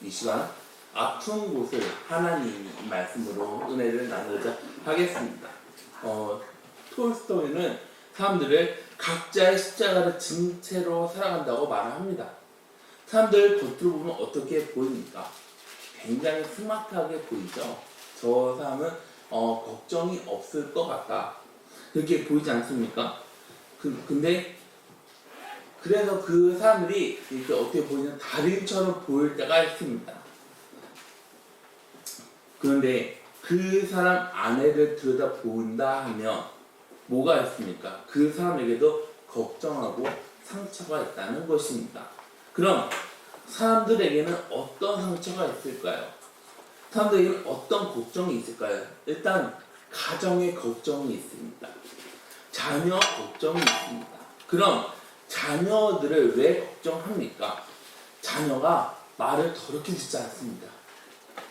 이 시간 아픈 곳을 하나님 말씀으로 은혜를 나누자 하겠습니다. 톨스토이는 사람들을 각자의 십자가를 진 채로 살아간다고 말합니다. 사람들 겉으로 보면 어떻게 보입니까? 굉장히 스마트하게 보이죠. 저 사람은 걱정이 없을 것 같다, 그렇게 보이지 않습니까? 근데 그래서 그 사람들이 이렇게 어떻게 보이냐면 달인처럼 보일 때가 있습니다. 그런데 그 사람 안에를 들여다 본다 하면 뭐가 있습니까? 그 사람에게도 걱정하고 상처가 있다는 것입니다. 그럼 사람들에게는 어떤 상처가 있을까요? 사람들에게는 어떤 걱정이 있을까요? 일단 가정의 걱정이 있습니다. 자녀 걱정이 있습니다. 그럼 자녀들을 왜 걱정합니까? 자녀가 말을 더럽게 듣지 않습니다.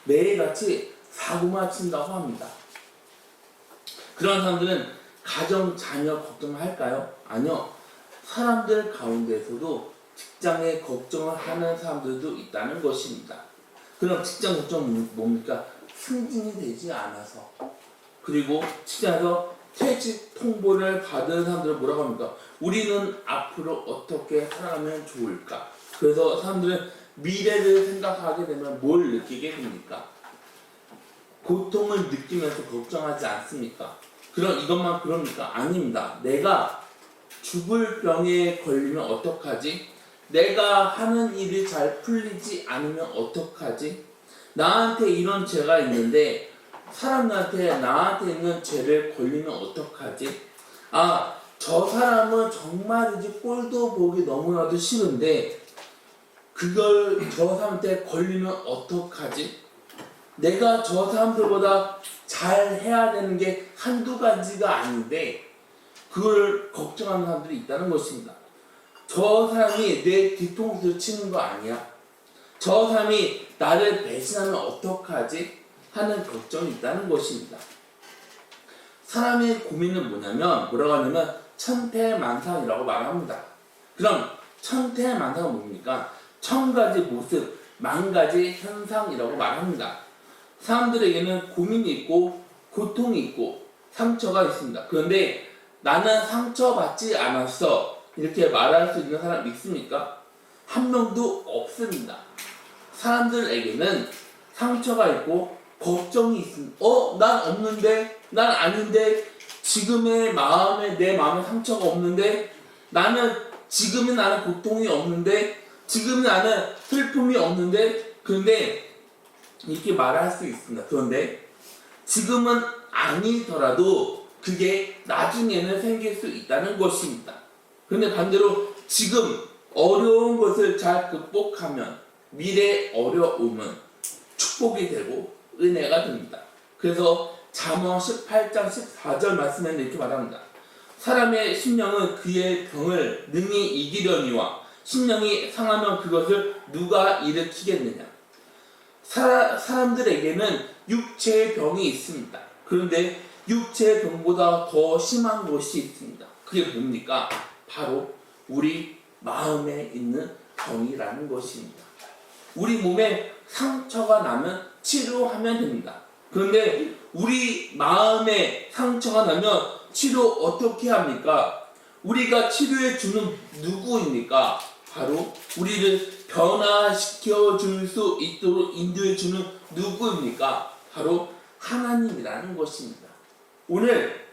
매일같이 사고만 친다고 합니다. 그런 사람들은 가정 자녀 걱정할까요? 아니요. 사람들 가운데서도 직장에 걱정을 하는 사람들도 있다는 것입니다. 그럼 직장 걱정은 뭡니까? 승진이 되지 않아서, 그리고 직장에서 퇴직 통보를 받은 사람들은 뭐라고 합니까? 우리는 앞으로 어떻게 살아가면 좋을까? 그래서 사람들은 미래를 생각하게 되면 뭘 느끼게 됩니까? 고통을 느끼면서 걱정하지 않습니까? 그럼 이것만 그럽니까? 아닙니다. 내가 죽을 병에 걸리면 어떡하지? 내가 하는 일이 잘 풀리지 않으면 어떡하지? 나한테 이런 죄가 있는데 사람들한테 나한테 있는 죄를 걸리면 어떡하지? 저 사람은 정말이지 꼴도 보기 너무나도 싫은데 그걸 저 사람한테 걸리면 어떡하지? 내가 저 사람들보다 잘 해야 되는 게 한두 가지가 아닌데 그걸 걱정하는 사람들이 있다는 것입니다. 저 사람이 내 뒤통수를 치는 거 아니야? 저 사람이 나를 배신하면 어떡하지? 하는 걱정이 있다는 것입니다. 사람의 고민은 뭐라고 하냐면 천태만상이라고 말합니다. 그럼 천태만상은 뭡니까? 천가지 모습, 만가지 현상이라고 말합니다. 사람들에게는 고민이 있고 고통이 있고 상처가 있습니다. 그런데 나는 상처받지 않았어, 이렇게 말할 수 있는 사람 있습니까? 한 명도 없습니다. 사람들에게는 상처가 있고 걱정이 있습니다. 난 없는데, 난 아닌데, 지금의 마음에, 내 마음에 상처가 없는데, 지금의 나는 고통이 없는데, 지금의 나는 슬픔이 없는데, 그런데 이렇게 말할 수 있습니다. 그런데 지금은 아니더라도 그게 나중에는 생길 수 있다는 것입니다. 그런데 반대로 지금 어려운 것을 잘 극복하면 미래 어려움은 축복이 되고 은혜가 됩니다. 그래서 잠언 18장 14절 말씀에는 이렇게 말합니다. 사람의 심령은 그의 병을 능히 이기려니와 심령이 상하면 그것을 누가 일으키겠느냐. 사람들에게는 육체의 병이 있습니다. 그런데 육체의 병보다 더 심한 것이 있습니다. 그게 뭡니까? 바로 우리 마음에 있는 병이라는 것입니다. 우리 몸에 상처가 나면 치료하면 됩니다. 그런데 우리 마음에 상처가 나면 치료 어떻게 합니까? 우리가 치료해 주는 누구입니까? 바로 우리를 변화시켜 줄 수 있도록 인도해 주는 누구입니까? 바로 하나님이라는 것입니다. 오늘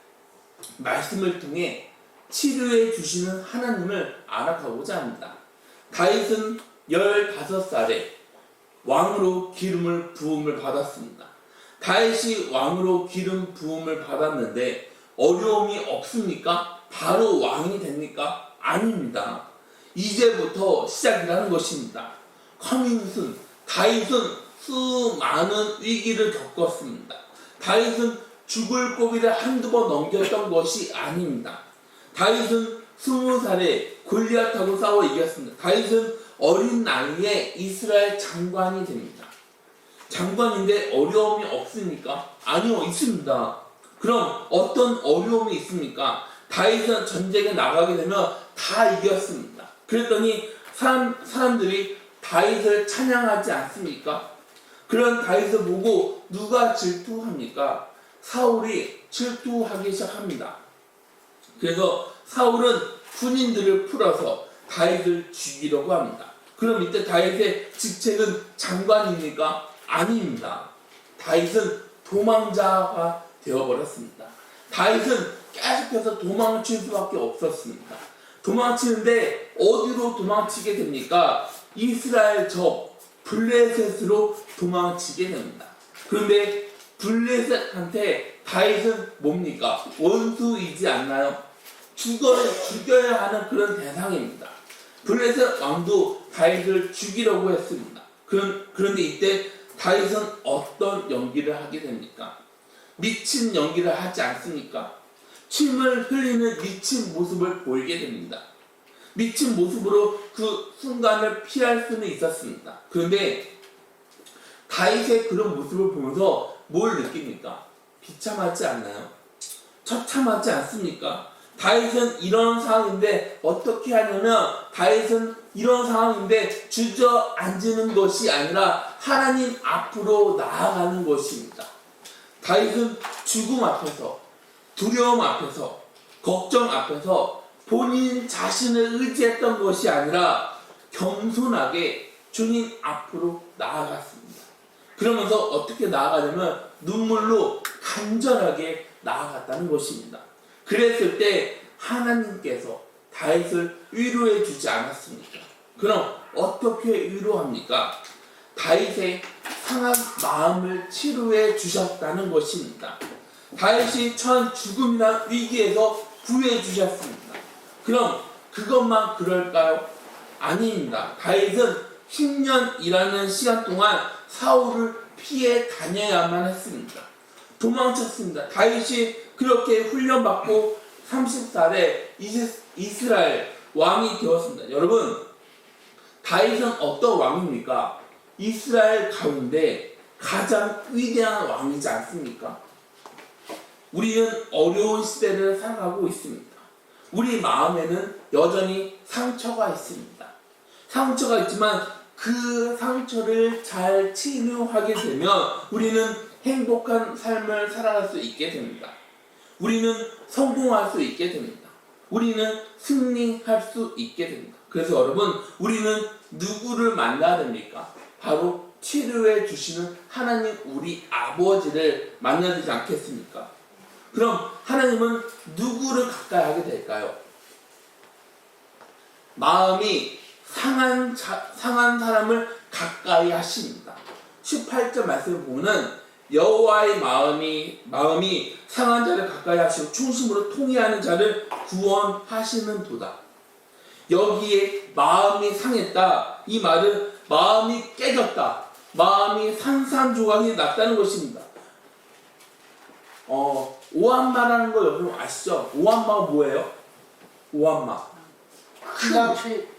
말씀을 통해 치료해 주시는 하나님을 알아가고자 합니다. 다윗은 15살에 왕으로 기름을 부음을 받았습니다. 다윗이 왕으로 기름 부음을 받았는데 어려움이 없습니까? 바로 왕이 됩니까? 아닙니다. 이제부터 시작이라는 것입니다. 다윗은 수많은 위기를 겪었습니다. 다윗은 죽을 고비를 한두 번 넘겼던 것이 아닙니다. 다윗은 20살에 골리앗하고 싸워 이겼습니다. 다윗은 어린 나이에 이스라엘 장관이 됩니다. 장관인데 어려움이 없습니까? 아니요, 있습니다. 그럼 어떤 어려움이 있습니까? 다윗은 전쟁에 나가게 되면 다 이겼습니다. 그랬더니 사람들이 다윗을 찬양하지 않습니까? 그런 다윗을 보고 누가 질투합니까? 사울이 질투하기 시작합니다. 그래서 사울은 군인들을 풀어서 다윗을 죽이려고 합니다. 그럼 이때 다윗의 직책은 장관입니까? 아닙니다. 다윗은 도망자가 되어버렸습니다. 다윗은 계속해서 도망을 칠 수밖에 없었습니다. 도망치는데 어디로 도망치게 됩니까? 이스라엘 적 블레셋으로 도망치게 됩니다. 그런데 블레셋한테 다윗은 뭡니까? 원수이지 않나요? 죽여야 하는 그런 대상입니다. 블레셋 왕도 다윗을 죽이려고 했습니다. 그런데 이때 다윗은 어떤 연기를 하게 됩니까? 미친 연기를 하지 않습니까? 침을 흘리는 미친 모습을 보이게 됩니다. 미친 모습으로 그 순간을 피할 수는 있었습니다. 그런데 다윗의 그런 모습을 보면서 뭘 느낍니까? 비참하지 않나요? 처참하지 않습니까? 다윗은 이런 상황인데 어떻게 하냐면 다윗은 이런 상황인데 주저앉는 것이 아니라 하나님 앞으로 나아가는 것입니다. 다윗은 죽음 앞에서, 두려움 앞에서, 걱정 앞에서 본인 자신을 의지했던 것이 아니라 겸손하게 주님 앞으로 나아갔습니다. 그러면서 어떻게 나아가냐면 눈물로 간절하게 나아갔다는 것입니다. 그랬을 때 하나님께서 다윗을 위로해 주지 않았습니까? 그럼 어떻게 위로합니까? 다윗의 상한 마음을 치료해 주셨다는 것입니다. 다윗이 처한 죽음이나 위기에서 구해 주셨습니다. 그럼 그것만 그럴까요? 아닙니다. 다윗은 10년이라는 시간 동안 사울을 피해 다녀야만 했습니다. 도망쳤습니다. 다윗이 그렇게 훈련받고 30살에 이스라엘 왕이 되었습니다. 여러분, 다윗은 어떤 왕입니까? 이스라엘 가운데 가장 위대한 왕이지 않습니까? 우리는 어려운 시대를 살아가고 있습니다. 우리 마음에는 여전히 상처가 있습니다. 상처가 있지만 그 상처를 잘 치유하게 되면 우리는 행복한 삶을 살아갈 수 있게 됩니다. 우리는 성공할 수 있게 됩니다. 우리는 승리할 수 있게 됩니다. 그래서 여러분, 우리는 누구를 만나야 됩니까? 바로 치료해 주시는 하나님 우리 아버지를 만나야 되지 않겠습니까? 그럼 하나님은 누구를 가까이 하게 될까요? 마음이 상한 사람을 가까이 하십니다. 18절 말씀을 보면 여호와의 마음이 상한 자를 가까이 하시고 충심으로 통회하는 자를 구원하시는 도다. 여기에 마음이 상했다. 이 말은 마음이 깨졌다. 마음이 산산조각이 났다는 것입니다. 오한마라는 거 여러분 아시죠? 오한마가 뭐예요? 오한마.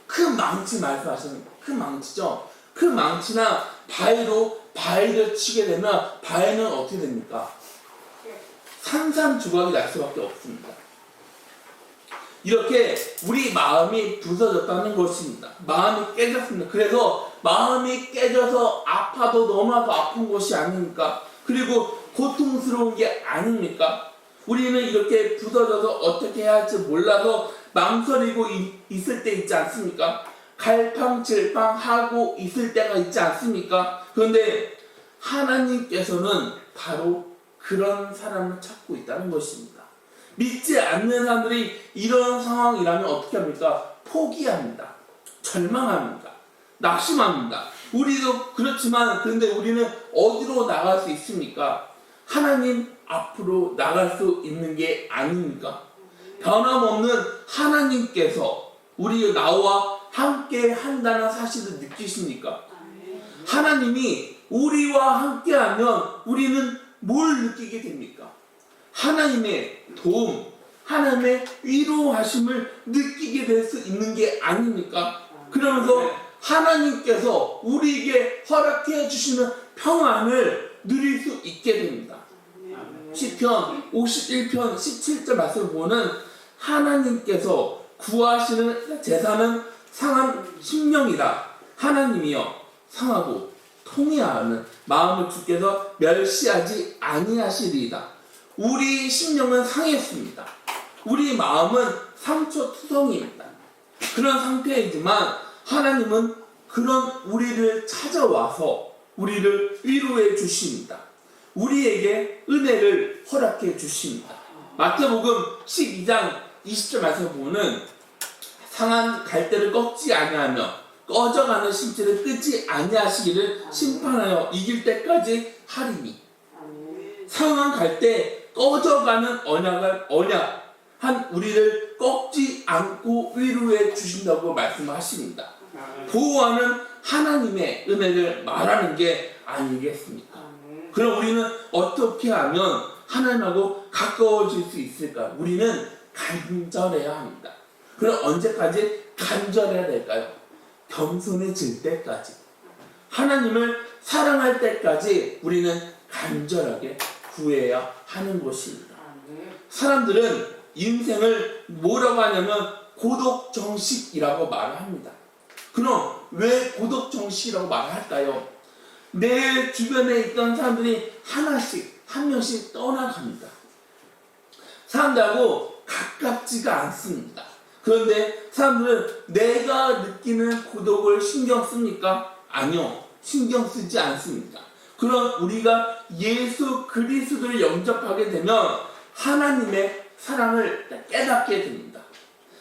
큰 망치 말씀하시는 큰 망치죠? 그 망치나 바위로 바위를 치게 되면 바위는 어떻게 됩니까? 산산조각이 날 수밖에 없습니다. 이렇게 우리 마음이 부서졌다는 것입니다. 마음이 깨졌습니다. 그래서 마음이 깨져서 아파도 너무나도 아픈 것이 아닙니까? 그리고 고통스러운 게 아닙니까? 우리는 이렇게 부서져서 어떻게 해야 할지 몰라서 망설이고 있을 때 있지 않습니까? 갈팡질팡하고 있을 때가 있지 않습니까? 그런데 하나님께서는 바로 그런 사람을 찾고 있다는 것입니다. 믿지 않는 사람들이 이런 상황이라면 어떻게 합니까? 포기합니다. 절망합니다. 낙심합니다. 우리도 그렇지만 그런데 우리는 어디로 나갈 수 있습니까? 하나님 앞으로 나갈 수 있는 게 아닙니까? 변함없는 하나님께서 나와 함께 한다는 사실을 느끼십니까? 하나님이 우리와 함께하면 우리는 뭘 느끼게 됩니까? 하나님의 도움, 하나님의 위로하심을 느끼게 될 수 있는 게 아닙니까? 그러면서 하나님께서 우리에게 허락해 주시는 평안을 누릴 수 있게 됩니다. 시편 51편 17절 말씀을 보면 하나님께서 구하시는 제사는 상한 심령이다. 하나님이여 상하고 통회하는 마음을 주께서 멸시하지 아니하시리이다. 우리 심령은 상했습니다. 우리 마음은 상처투성이입니다. 그런 상태이지만 하나님은 그런 우리를 찾아와서 우리를 위로해 주십니다. 우리에게 은혜를 허락해 주십니다. 마태복음 12장 20절 말씀 보면은 상한 갈대를 꺾지 아니하며 꺼져가는 심지를 끄지 아니하시기를 심판하여 이길 때까지 하리니. 상한 갈대 꺼져가는 언약한 우리를 꺾지 않고 위로해 주신다고 말씀하십니다. 보호하는 하나님의 은혜를 말하는 게 아니겠습니까? 그럼 우리는 어떻게 하면 하나님하고 가까워질 수 있을까? 우리는 간절해야 합니다. 그럼 언제까지 간절해야 될까요? 겸손해질 때까지, 하나님을 사랑할 때까지 우리는 간절하게 구해야 하는 것입니다. 사람들은 인생을 뭐라고 하냐면 고독정식이라고 말을 합니다. 그럼 왜 고독정식이라고 말을 할까요? 내 주변에 있던 사람들이 한 명씩 떠나갑니다. 사람들하고 가깝지가 않습니다. 그런데 사람들은 내가 느끼는 고독을 신경 씁니까? 아니요, 신경 쓰지 않습니다. 그럼 우리가 예수 그리스도를 영접하게 되면 하나님의 사랑을 깨닫게 됩니다.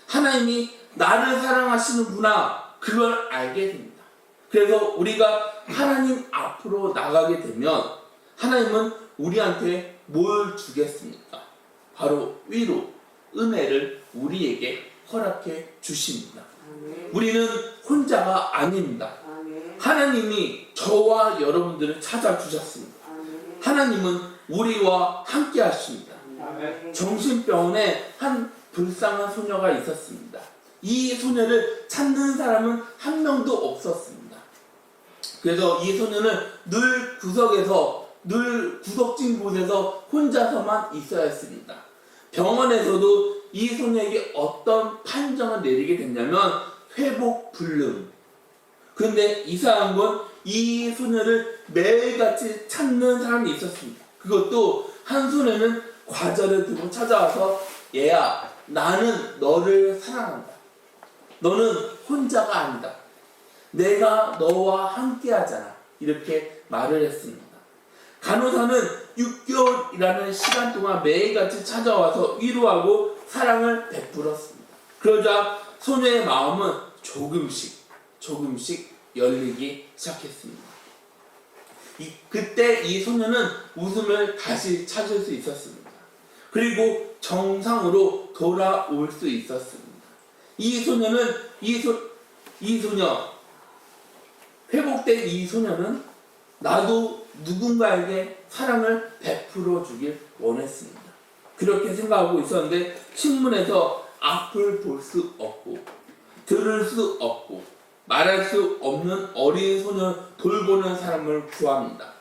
하나님이 나를 사랑하시는구나, 그걸 알게 됩니다. 그래서 우리가 하나님 앞으로 나가게 되면 하나님은 우리한테 뭘 주겠습니까? 바로 위로, 은혜를 우리에게 허락해 주십니다. 우리는 혼자가 아닙니다. 하나님이 저와 여러분들을 찾아주셨습니다. 하나님은 우리와 함께 하십니다. 정신병원에 한 불쌍한 소녀가 있었습니다. 이 소녀를 찾는 사람은 한 명도 없었습니다. 그래서 이 소녀는 늘 구석진 곳에서 혼자서만 있어야 했습니다. 병원에서도 이 소녀에게 어떤 판정을 내리게 됐냐면 회복불능. 그런데 이상한 건 이 소녀를 매일같이 찾는 사람이 있었습니다. 그것도 한 손에는 과자를 들고 찾아와서, 얘야, 나는 너를 사랑한다. 너는 혼자가 아니다. 내가 너와 함께 하잖아. 이렇게 말을 했습니다. 간호사는 6개월이라는 시간 동안 매일같이 찾아와서 위로하고 사랑을 베풀었습니다. 그러자 소녀의 마음은 조금씩 열리기 시작했습니다. 그때 이 소녀는 웃음을 다시 찾을 수 있었습니다. 그리고 정상으로 돌아올 수 있었습니다. 회복된 이 소녀는 나도 누군가에게 사랑을 베풀어 주길 원했습니다. 그렇게 생각하고 있었는데 신문에서 앞을 볼 수 없고 들을 수 없고 말할 수 없는 어린 소녀 돌보는 사람을 구합니다.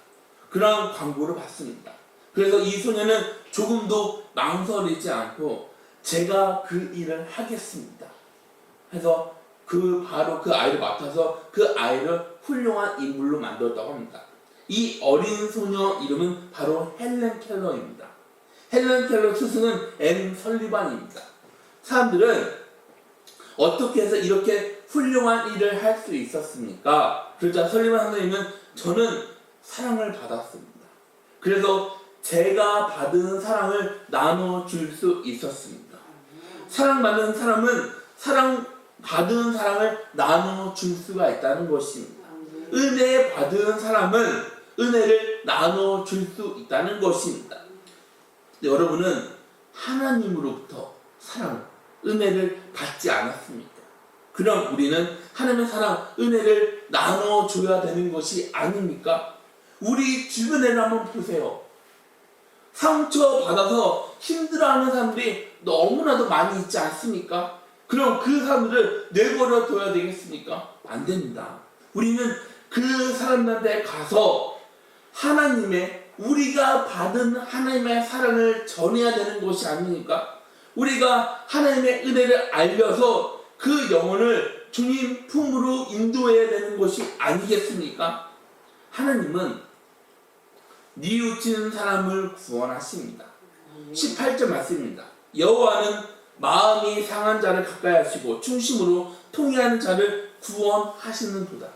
그런 광고를 봤습니다. 그래서 이 소녀는 조금도 망설이지 않고 제가 그 일을 하겠습니다 해서 바로 그 아이를 맡아서 그 아이를 훌륭한 인물로 만들었다고 합니다. 이 어린 소녀 이름은 바로 헬렌 켈러입니다. 헬렌 켈러 스승은 앤 설리반입니다. 사람들은 어떻게 해서 이렇게 훌륭한 일을 할 수 있었습니까? 그러자 설리반 선생님은 저는 사랑을 받았습니다. 그래서 제가 받은 사랑을 나눠줄 수 있었습니다. 사랑받는 사람은 사랑받은 사랑을 나눠줄 수가 있다는 것입니다. 은혜 받은 사람은 은혜를 나눠줄 수 있다는 것입니다. 여러분은 하나님으로부터 사랑, 은혜를 받지 않았습니까? 그럼 우리는 하나님의 사랑, 은혜를 나눠줘야 되는 것이 아닙니까? 우리 주변에를 한번 보세요. 상처받아서 힘들어하는 사람들이 너무나도 많이 있지 않습니까? 그럼 그 사람들을 내버려 둬야 되겠습니까? 안 됩니다. 우리는 그 사람들한테 가서 우리가 받은 하나님의 사랑을 전해야 되는 것이 아닙니까? 우리가 하나님의 은혜를 알려서 그 영혼을 주님 품으로 인도해야 되는 것이 아니겠습니까? 하나님은 뉘우치는 사람을 구원하십니다. 18절 말씀입니다. 여호와는 마음이 상한 자를 가까이 하시고 충심으로 통회하는 자를 구원하시는도다.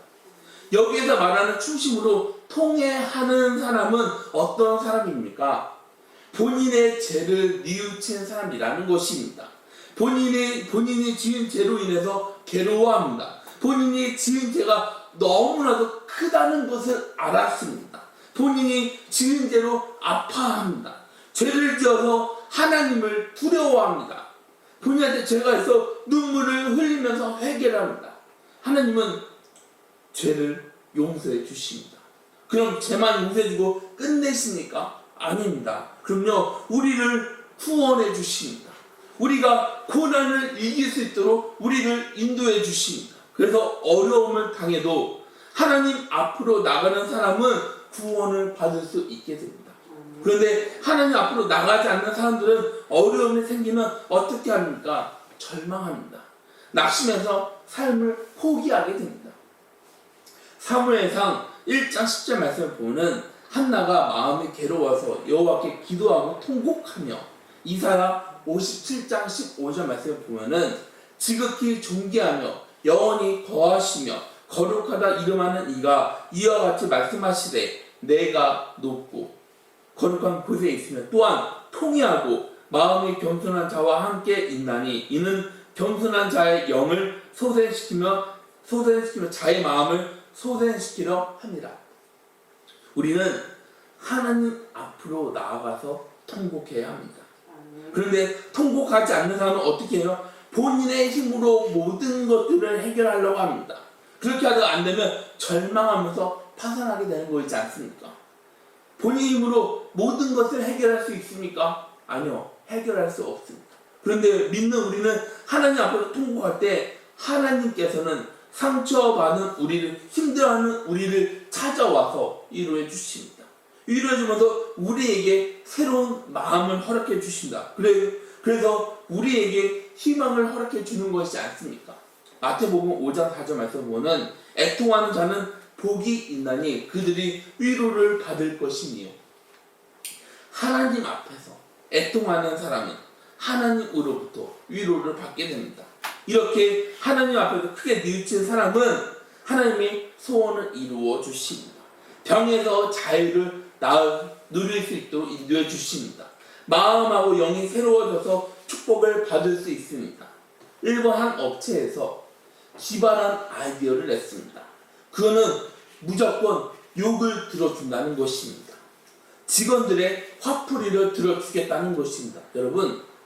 여기에서 말하는 충심으로 통회하는 사람은 어떤 사람입니까? 본인의 죄를 뉘우치는 사람이라는 것입니다. 본인이 지은 죄로 인해서 괴로워합니다. 본인이 지은 죄가 너무나도 크다는 것을 알았습니다. 본인이 지은 죄로 아파합니다. 죄를 지어서 하나님을 두려워합니다. 본인한테 죄가 있어 눈물을 흘리면서 회개를 합니다. 하나님은 죄를 용서해 주십니다. 그럼 죄만 용서해 주고 끝내십니까? 아닙니다. 그럼요, 우리를 구원해 주십니다. 우리가 고난을 이길 수 있도록 우리를 인도해 주십니다. 그래서 어려움을 당해도 하나님 앞으로 나가는 사람은 구원을 받을 수 있게 됩니다. 그런데 하나님 앞으로 나가지 않는 사람들은 어려움이 생기면 어떻게 합니까? 절망합니다. 낙심해서 삶을 포기하게 됩니다. 사무엘상 1장 10절 말씀을 보면 한나가 마음이 괴로워서 여호와께 기도하고 통곡하며, 이사야 57장 15절 말씀을 보면은 지극히 존귀하며 영원히 거하시며 거룩하다 이름하는 이가 이와 같이 말씀하시되 내가 높고 거룩한 곳에 있으며 또한 통회하고 마음이 겸손한 자와 함께 있나니 이는 겸손한 자의 영을 소생시키며 자의 마음을 소생시키려 합니다. 우리는 하나님 앞으로 나아가서 통곡해야 합니다. 그런데 통곡하지 않는 사람은 어떻게 해요? 본인의 힘으로 모든 것들을 해결하려고 합니다. 그렇게 하다가 안 되면 절망하면서 파산하게 되는 거이지 않습니까? 본인 힘으로 모든 것을 해결할 수 있습니까? 아니요, 해결할 수 없습니다. 그런데 믿는 우리는 하나님 앞에서 통곡할 때 하나님께서는 상처받은 우리를, 힘들어하는 우리를 찾아와서 위로해 주십니다. 위로해 주면서 우리에게 새로운 마음을 허락해 주신다. 그래서 우리에게 희망을 허락해 주는 것이지 않습니까? 마태복음 5장 4절 말씀 보면 애통하는 자는 복이 있나니 그들이 위로를 받을 것이니요. 하나님 앞에서 애통하는 사람은 하나님으로부터 위로를 받게 됩니다. 이렇게 하나님 앞에서 크게 뉘우친 사람은 하나님이 소원을 이루어 주십니다. 병에서 자유를 누릴 수 있도록 인도해 주십니다. 마음하고 영이 새로워져서 축복을 받을 수 있습니다. 일본 한 업체에서 기발한 아이디어를 냈습니다. 그거는 무조건 욕을 들어준다는 것입니다. 직원들의 화풀이를 들어주겠다는 것입니다.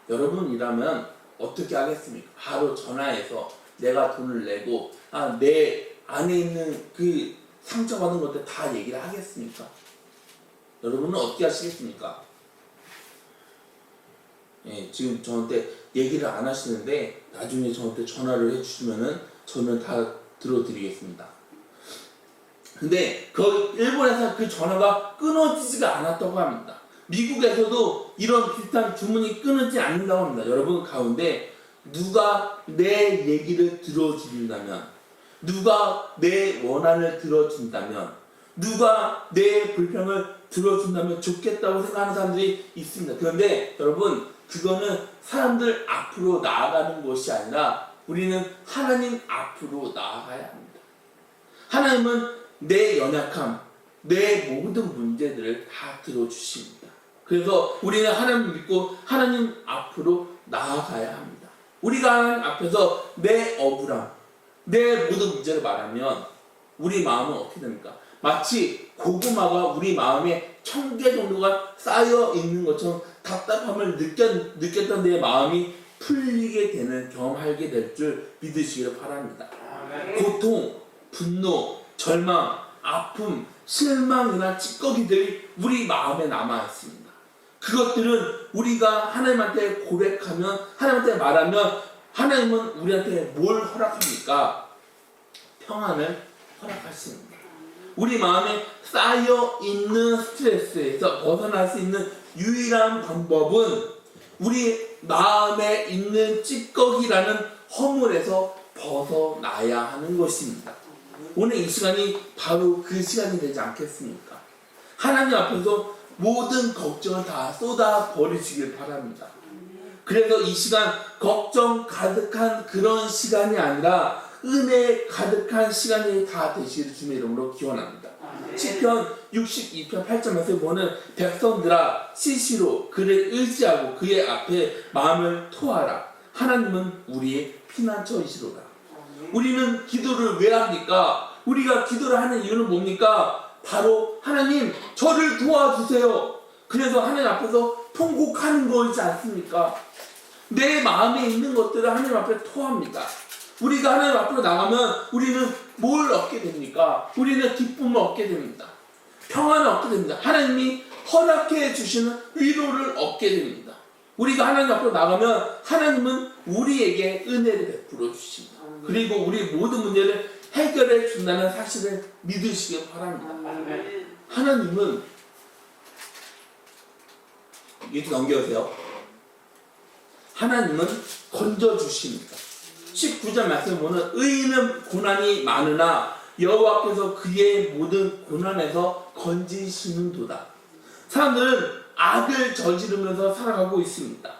여러분이라면 어떻게 하겠습니까? 바로 전화해서 내가 돈을 내고 내 안에 있는 그 상처받은 것들 다 얘기를 하겠습니까? 여러분은 어떻게 하시겠습니까? 예, 지금 저한테 얘기를 안 하시는데 나중에 저한테 전화를 해주시면은 저는 다 들어드리겠습니다. 근데 일본에서 그 전화가 끊어지지가 않았다고 합니다. 미국에서도 이런 비슷한 주문이 끊어지지 않는다고 합니다. 여러분 가운데 누가 내 얘기를 들어준다면, 누가 내 원한을 들어준다면, 누가 내 불평을 들어준다면 좋겠다고 생각하는 사람들이 있습니다. 그런데 여러분, 그거는 사람들 앞으로 나아가는 것이 아니라 우리는 하나님 앞으로 나아가야 합니다. 하나님은 내 연약함, 내 모든 문제들을 다 들어주십니다. 그래서 우리는 하나님 믿고 하나님 앞으로 나아가야 합니다. 우리가 하나님 앞에서 내 억울함, 내 모든 문제를 말하면 우리 마음은 어떻게 됩니까? 마치 고구마가 우리 마음에 1000개 정도가 쌓여 있는 것처럼 답답함을 느꼈던 내 마음이 풀리게 되는, 경험하게 될 줄 믿으시기를 바랍니다. 고통, 분노, 절망, 아픔, 실망이나 찌꺼기들이 우리 마음에 남아 있습니다. 그것들은 우리가 하나님한테 고백하면, 하나님한테 말하면 하나님은 우리한테 뭘 허락합니까? 평안을 허락하십니다. 우리 마음에 쌓여있는 스트레스에서 벗어날 수 있는 유일한 방법은 우리 마음에 있는 찌꺼기라는 허물에서 벗어나야 하는 것입니다. 오늘 이 시간이 바로 그 시간이 되지 않겠습니까? 하나님 앞에서 모든 걱정을 다 쏟아 버리시길 바랍니다. 그래서 이 시간 걱정 가득한 그런 시간이 아니라 은혜 가득한 시간이 다 되시길 주님의 이름으로 기원합니다. 시편 62편 8절에서 보는 백성들아 시시로 그를 의지하고 그의 앞에 마음을 토하라. 하나님은 우리의 피난처이시로다. 우리는 기도를 왜 합니까? 우리가 기도를 하는 이유는 뭡니까? 바로 하나님 저를 도와주세요. 그래서 하나님 앞에서 통곡하는 거이지 않습니까? 내 마음에 있는 것들을 하나님 앞에 토합니다. 우리가 하나님 앞으로 나가면 우리는 뭘 얻게 됩니까? 우리는 기쁨을 얻게 됩니다. 평안을 얻게 됩니다. 하나님이 허락해 주시는 위로를 얻게 됩니다. 우리가 하나님 앞으로 나가면 하나님은 우리에게 은혜를 베풀어 주십니다. 그리고 우리 모든 문제를 해결해 준다는 사실을 믿으시길 바랍니다. 하나님은 이렇게 넘겨주세요. 하나님은 건져주십니다. 19절 말씀을 보면 의인은 고난이 많으나 여호와께서 그의 모든 고난에서 건지시는도다. 사람들은 악을 저지르면서 살아가고 있습니다.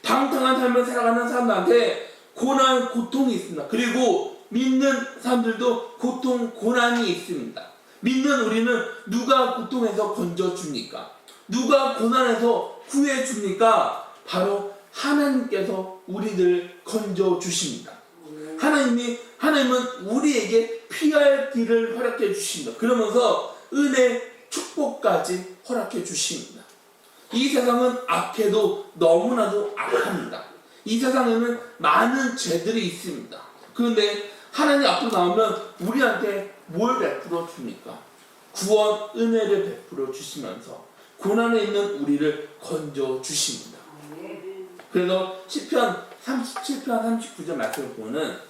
방탕한 삶을 살아가는 사람들한테 고난, 고통이 있습니다. 그리고 믿는 사람들도 고통, 고난이 있습니다. 믿는 우리는 누가 고통에서 건져줍니까? 누가 고난에서 구해줍니까? 바로 하나님께서 우리를 건져주십니다. 하나님은 우리에게 피할 길을 허락해 주십니다. 그러면서 은혜, 축복까지 허락해 주십니다. 이 세상은 악해도 너무나도 악합니다. 이 세상에는 많은 죄들이 있습니다. 그런데 하나님 앞으로 나오면 우리한테 뭘 베풀어 줍니까? 구원, 은혜를 베풀어 주시면서 고난에 있는 우리를 건져 주십니다. 그래서 시편 37편 39절 말씀을 보면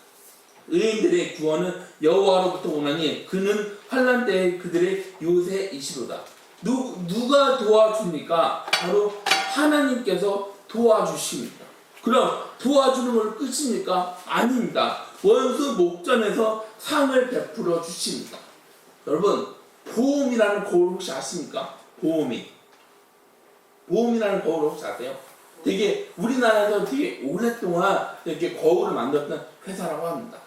의인들의 구원은 여호와로부터 오나니 그는 환난 때에 그들의 요새이시로다. 누가 도와줍니까? 바로 하나님께서 도와주십니다. 그럼 도와주는 걸 끝입니까? 아닙니다. 원수 목전에서 상을 베풀어 주십니다. 여러분, 보험이라는 거울 혹시 아십니까? 보험이라는 거울 혹시 아세요? 되게 우리나라에서 되게 오랫동안 이렇게 거울을 만들었던 회사라고 합니다.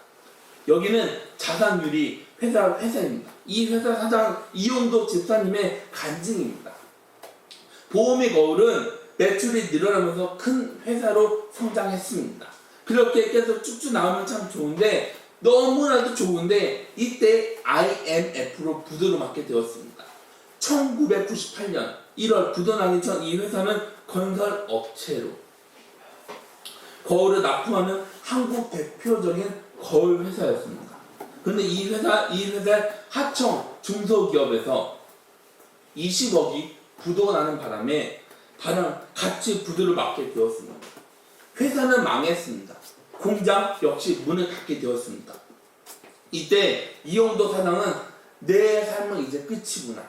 여기는 자산유리 회사입니다. 이 회사 사장 이용도 집사님의 간증입니다. 보험의 거울은 매출이 늘어나면서 큰 회사로 성장했습니다. 그렇게 계속 쭉쭉 나오면 참 좋은데 너무나도 좋은데 이때 IMF로 부도를 맞게 되었습니다. 1998년 1월 부도 나기 전 이 회사는 건설업체로 거울을 납품하는 한국 대표적인 거울 회사였습니다. 그런데 이 회사의 하청 중소기업에서 20억이 부도가 나는 바람에 같이 부도를 맞게 되었습니다. 회사는 망했습니다. 공장 역시 문을 닫게 되었습니다. 이때 이용도 사장은 내 삶은 이제 끝이구나.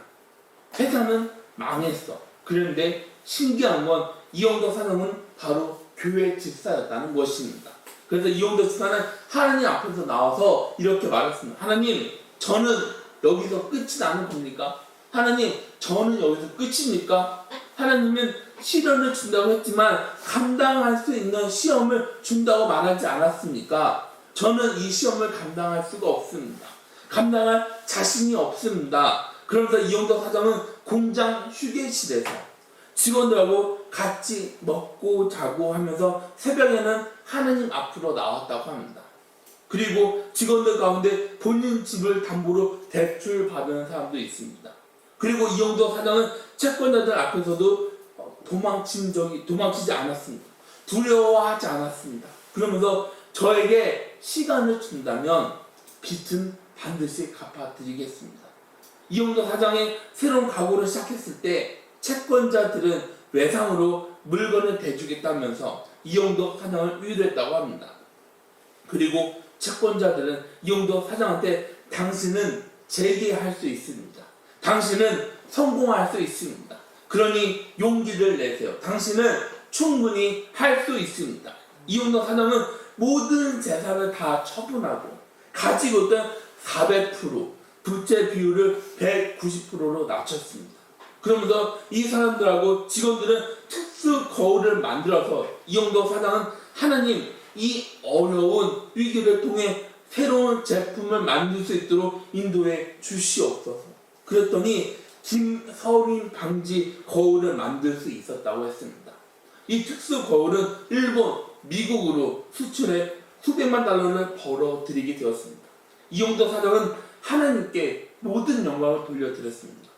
회사는 망했어. 그런데 신기한 건 이용도 사장은 바로 교회 집사였다는 것입니다. 그래서 이용도 집사는 하나님 앞에서 나와서 이렇게 말했습니다. 하나님, 저는 여기서 끝이 나는 겁니까? 하나님, 저는 여기서 끝입니까? 하나님은 시련을 준다고 했지만 감당할 수 있는 시험을 준다고 말하지 않았습니까? 저는 이 시험을 감당할 수가 없습니다. 감당할 자신이 없습니다. 그러면서 이용도 사장은 공장 휴게실에서 직원들하고 같이 먹고 자고 하면서 새벽에는 하나님 앞으로 나왔다고 합니다. 그리고 직원들 가운데 본인 집을 담보로 대출 받은 사람도 있습니다. 그리고 이용도 사장은 채권자들 앞에서도 도망치지 않았습니다. 두려워하지 않았습니다. 그러면서 저에게 시간을 준다면 빚은 반드시 갚아드리겠습니다. 이용도 사장의 새로운 각오를 시작했을 때 채권자들은 외상으로 물건을 대주겠다면서 이용도 사장을 위로했다고 합니다. 그리고 채권자들은 이용도 사장한테 당신은 재개할 수 있습니다. 당신은 성공할 수 있습니다. 그러니 용기를 내세요. 당신은 충분히 할 수 있습니다. 이용도 사장은 모든 재산을 다 처분하고 가지고 있던 400%, 부채 비율을 190%로 낮췄습니다. 그러면서 이 사람들하고 직원들은 특수 거울을 만들어서 이영도 사장은 하나님 이 어려운 위기를 통해 새로운 제품을 만들 수 있도록 인도해 주시옵소서. 그랬더니 김서림 방지 거울을 만들 수 있었다고 했습니다. 이 특수 거울은 일본, 미국으로 수출해 수백만 달러를 벌어들이게 되었습니다. 이영도 사장은 하나님께 모든 영광을 돌려드렸습니다.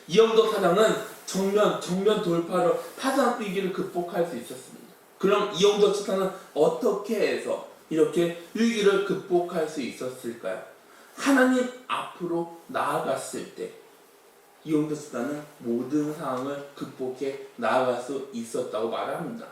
이영도 사장은 정면 돌파로 파산 위기를 극복할 수 있었습니다. 그럼 이영도 사장은 어떻게 해서 이렇게 위기를 극복할 수 있었을까요? 하나님 앞으로 나아갔을 때 이영도 사장은 모든 상황을 극복해 나아갈 수 있었다고 말합니다.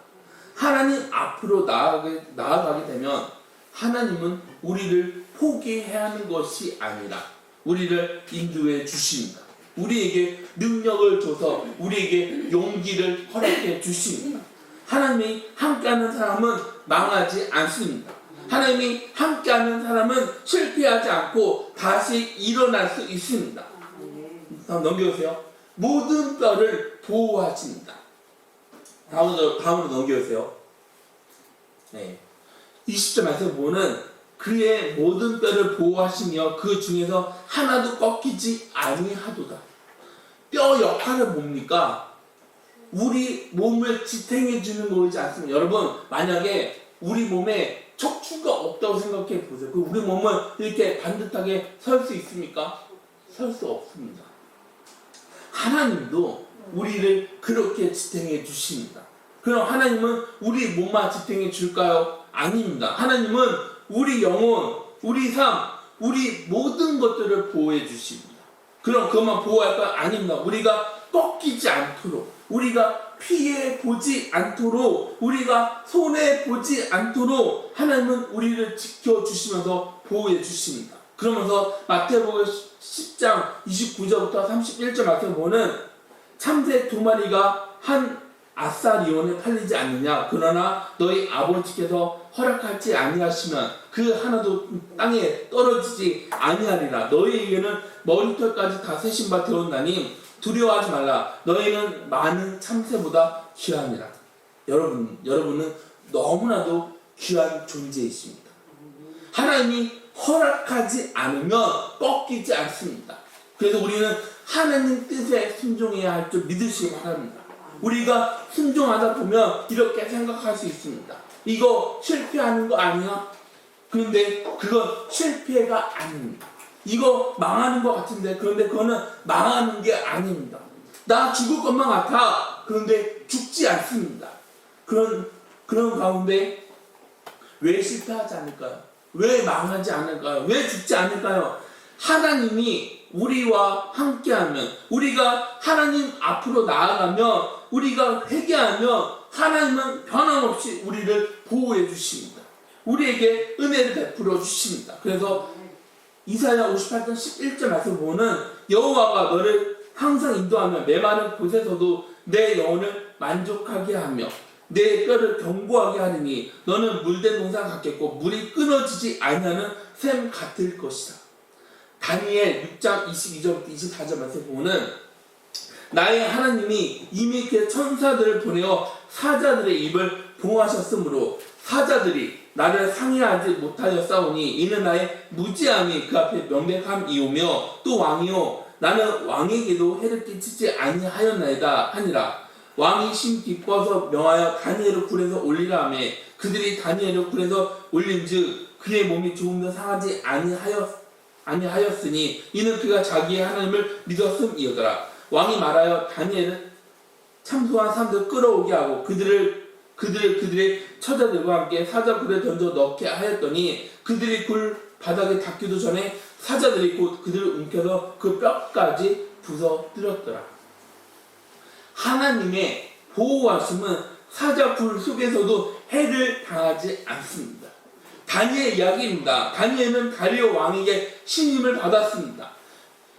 하나님 앞으로 나아가게 되면 하나님은 우리를 포기해야 하는 것이 아니라 우리를 인도해 주십니다. 우리에게 능력을 줘서 우리에게 용기를 허락해 주십니다. 하나님이 함께하는 사람은 망하지 않습니다. 하나님이 함께하는 사람은 실패하지 않고 다시 일어날 수 있습니다. 다음 넘겨주세요. 모든 뼈를 보호하십니다. 다음으로 넘겨주세요. 네. 20절 말씀 보면 그의 모든 뼈를 보호하시며 그 중에서 하나도 꺾이지 아니하도다. 뼈 역할은 뭡니까? 우리 몸을 지탱해 주는 거이지 않습니까? 여러분 만약에 우리 몸에 척추가 없다고 생각해 보세요. 그 우리 몸은 이렇게 반듯하게 설 수 있습니까? 설 수 없습니다. 하나님도 우리를 그렇게 지탱해 주십니다. 그럼 하나님은 우리 몸만 지탱해 줄까요? 아닙니다. 하나님은 우리 영혼, 우리 삶, 우리 모든 것들을 보호해 주십니다. 그럼 그것만 보호할 거 아닙니다. 우리가 꺾이지 않도록, 우리가 피해 보지 않도록, 우리가 손해 보지 않도록 하나님은 우리를 지켜주시면서 보호해 주십니다. 그러면서 마태복음 10장 29절부터 31절 말씀 보면 참새 2마리가 한 아사리온에 팔리지 않느냐. 그러나 너희 아버지께서 허락하지 아니하시면 그 하나도 땅에 떨어지지 아니하리라. 너희에게는 머리털까지 다 세신 바 되었나니 두려워하지 말라. 너희는 많은 참새보다 귀하니라. 여러분은 너무나도 귀한 존재이십니다. 하나님이 허락하지 않으면 꺾이지 않습니다. 그래서 우리는 하나님 뜻에 순종해야 할 줄 믿으시기 바랍니다. 우리가 순종하다 보면 이렇게 생각할 수 있습니다. 이거 실패하는 거 아니야? 그런데 그건 실패가 아닙니다. 이거 망하는 것 같은데 그런데 그거는 망하는 게 아닙니다. 나 죽을 것만 같아. 그런데 죽지 않습니다. 그런 가운데 왜 실패하지 않을까요? 왜 망하지 않을까요? 왜 죽지 않을까요? 하나님이 우리와 함께하면, 우리가 하나님 앞으로 나아가면, 우리가 회개하면 하나님은 변함없이 우리를 보호해 주십니다. 우리에게 은혜를 베풀어 주십니다. 그래서 이사야 58장 11절 말씀 보면 여호와가 너를 항상 인도하며 메마른 곳에서도 내 영혼을 만족하게 하며 내 뼈를 견고하게 하리니 너는 물된 동산 같겠고 물이 끊어지지 아니하는 샘 같을 것이다. 다니엘 6장 22절부터 24절 말씀 보면 나의 하나님이 이미 그 천사들을 보내어 사자들의 입을 봉하셨으므로 사자들이 나를 상해하지 못하여 싸우니 이는 나의 무지함이 그 앞에 명백함이오며 또 왕이요 나는 왕에게도 해를 끼치지 아니하였나이다 하니라. 왕이 심 기뻐서 명하여 다니엘을 굴에서 올리라 하며 그들이 다니엘을 굴에서 올린즉 그의 몸이 조금 더 상하지 아니하였으니 이는 그가 자기의 하나님을 믿었음이더라. 왕이 말하여 다니엘을 참소한 사람들 끌어오게 하고 그들의 처자들과 함께 사자 굴에 던져 넣게 하였더니 그들이 굴 바닥에 닿기도 전에 사자들이 곧 그들을 움켜서 그 뼈까지 부서뜨렸더라. 하나님의 보호하심은 사자 굴 속에서도 해를 당하지 않습니다. 다니엘 이야기입니다. 다니엘은 다리오 왕에게 신임을 받았습니다.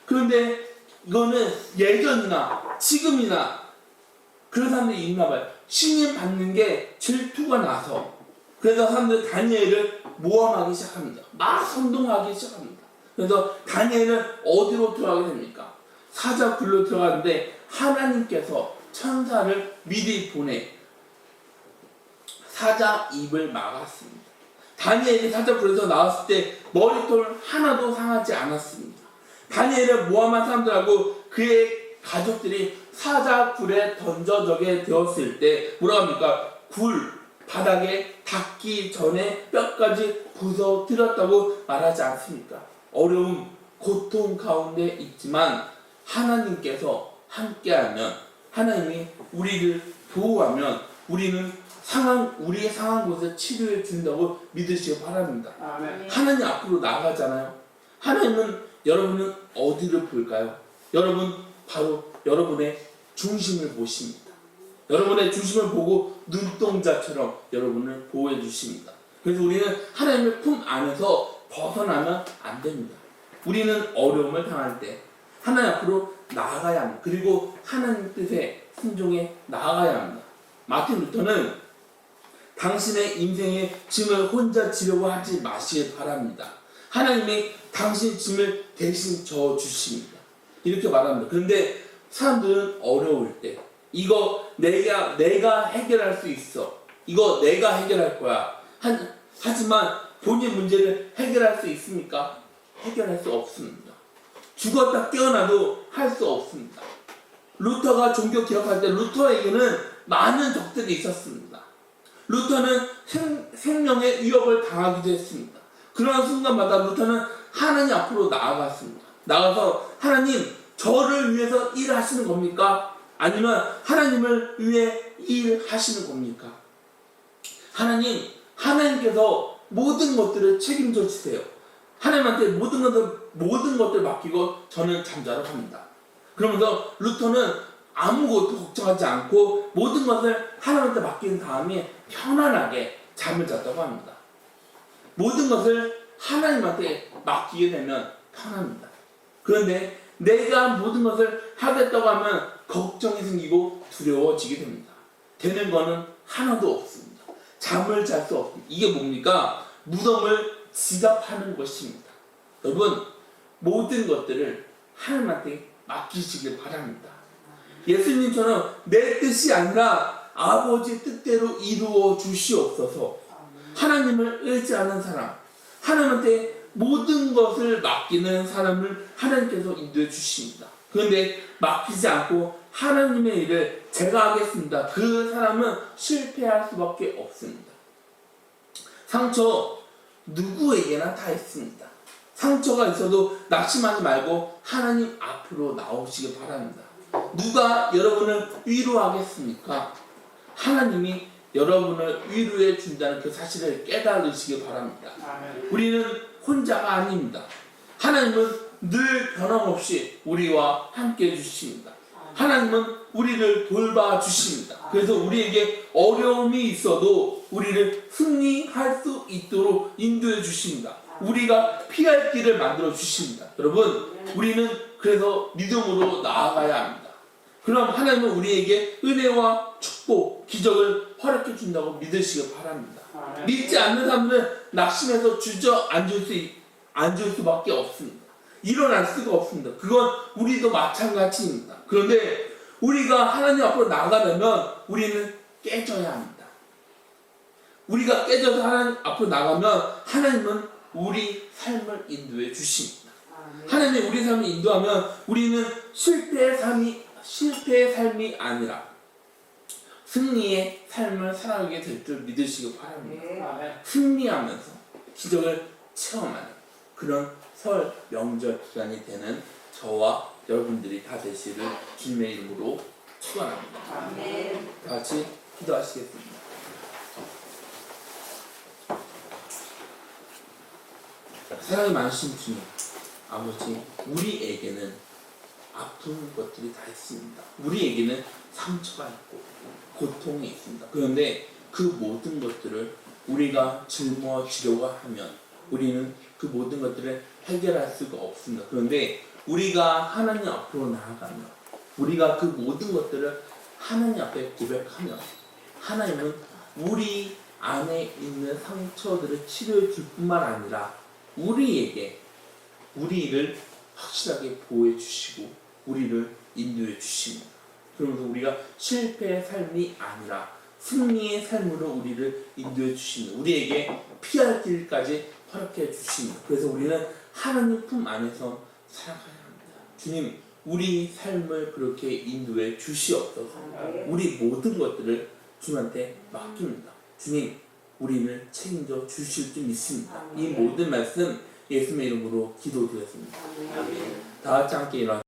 그런데 이거는 예전이나 지금이나 그런 사람들이 있나 봐요. 신임 받는 게 질투가 나서 그래서 사람들이 다니엘을 모함하기 시작합니다. 막 선동하기 시작합니다. 그래서 다니엘은 어디로 들어가게 됩니까? 사자 굴로 들어가는데 하나님께서 천사를 미리 보내 사자 입을 막았습니다. 다니엘이 사자 굴에서 나왔을 때 머리털 하나도 상하지 않았습니다. 다니엘을 모함한 사람들하고 그의 가족들이 사자 굴에 던져져게 되었을 때 뭐라고 합니까? 굴 바닥에 닿기 전에 뼈까지 부서뜨렸다고 말하지 않습니까? 어려움, 고통 가운데 있지만 하나님께서 함께하면, 하나님이 우리를 보호하면 우리는 우리의 상한 곳에 치료해 준다고 믿으시기 바랍니다. 아멘. 하나님 앞으로 나아가잖아요. 하나님은 여러분은 어디를 볼까요? 여러분 바로 여러분의 중심을 보십니다. 여러분의 중심을 보고 눈동자처럼 여러분을 보호해 주십니다. 그래서 우리는 하나님의 품 안에서 벗어나면 안 됩니다. 우리는 어려움을 당할 때 하나님 앞으로 나아가야 합니다. 그리고 하나님 뜻에 순종해 나아가야 합니다. 마틴 루터는 당신의 인생의 짐을 혼자 지려고 하지 마시길 바랍니다. 하나님이 당신 짐을 대신 져 주십니다. 이렇게 말합니다. 그런데 사람들은 어려울 때 이거 내가 해결할 수 있어. 이거 내가 해결할 거야. 하지만 본인 문제를 해결할 수 있습니까? 해결할 수 없습니다. 죽었다 깨어나도 할 수 없습니다. 루터가 종교 개혁할 때 루터에게는 많은 적들이 있었습니다. 루터는 생명의 위협을 당하기도 했습니다. 그러한 순간마다 루터는 하나님 앞으로 나아갔습니다. 나가서 하나님 저를 위해서 일하시는 겁니까? 아니면 하나님을 위해 일하시는 겁니까? 하나님께서 모든 것들을 책임져 주세요. 하나님한테 모든 것들 맡기고 저는 잠자러 갑니다. 그러면서 루터는 아무것도 걱정하지 않고 모든 것을 하나님한테 맡긴 다음에 편안하게 잠을 잤다고 합니다. 모든 것을 하나님한테 맡기게 되면 편합니다. 그런데 내가 모든 것을 하겠다고 하면 걱정이 생기고 두려워지게 됩니다. 되는 거는 하나도 없습니다. 잠을 잘 수 없습니다. 이게 뭡니까? 무덤을 지갑하는 것입니다. 여러분, 모든 것들을 하나님한테 맡기시길 바랍니다. 예수님처럼 내 뜻이 아니라 아버지 뜻대로 이루어 주시옵소서. 하나님을 의지하는 사람, 하나님한테 모든 것을 맡기는 사람을 하나님께서 인도해 주십니다. 그런데 맡기지 않고 하나님의 일을 제가 하겠습니다. 그 사람은 실패할 수밖에 없습니다. 상처 누구에게나 다 있습니다. 상처가 있어도 낙심하지 말고 하나님 앞으로 나오시기 바랍니다. 누가 여러분을 위로하겠습니까? 하나님이 여러분을 위로해 준다는 그 사실을 깨달으시기 바랍니다. 우리는 혼자가 아닙니다. 하나님은 늘 변함없이 우리와 함께 해주십니다. 하나님은 우리를 돌봐 주십니다. 그래서 우리에게 어려움이 있어도 우리를 승리할 수 있도록 인도해 주십니다. 우리가 피할 길을 만들어 주십니다. 여러분, 우리는 그래서 믿음으로 나아가야 합니다. 그럼 하나님은 우리에게 은혜와 축복, 기적을 허락해 준다고 믿으시기 바랍니다. 믿지 않는 사람들은 낙심해서 앉을 수밖에 없습니다. 일어날 수가 없습니다. 그건 우리도 마찬가지입니다. 그런데 우리가 하나님 앞으로 나가려면 우리는 깨져야 합니다. 우리가 깨져서 하나님 앞으로 나가면 하나님은 우리 삶을 인도해 주십니다. 하나님이 우리 삶을 인도하면 우리는 실패의 삶이 아니라 승리의 삶을 살아가게 될 줄 믿으시기 바랍니다. 승리하면서 기적을 체험하는 그런 설 명절 기간이 되는 저와 여러분들이 다 되시를 주님의 이름으로 축원합니다. 다 같이 기도하시겠습니다. 사랑이 많으신 주님, 아버지, 우리에게는 아픈 것들이 다 있습니다. 우리에게는 상처가 있고 고통이 있습니다. 그런데 그 모든 것들을 우리가 짊어지려고 하면 우리는 그 모든 것들을 해결할 수가 없습니다. 그런데 우리가 하나님 앞으로 나아가면, 우리가 그 모든 것들을 하나님 앞에 고백하면 하나님은 우리 안에 있는 상처들을 치료해 줄 뿐만 아니라 우리를 확실하게 보호해 주시고 우리를 인도해 주십니다. 그러면서 우리가 실패의 삶이 아니라 승리의 삶으로 우리를 인도해 주십니다. 우리에게 피할 길까지 허락해 주십니다. 그래서 우리는 하나님 품 안에서 살아가야 합니다. 주님, 우리 삶을 그렇게 인도해 주시옵소서. 우리 모든 것들을 주님한테 맡깁니다. 주님, 우리를 책임져 주실 줄 믿습니다. 이 모든 말씀 예수님의 이름으로 기도드렸습니다. 다 같이 함께 일어나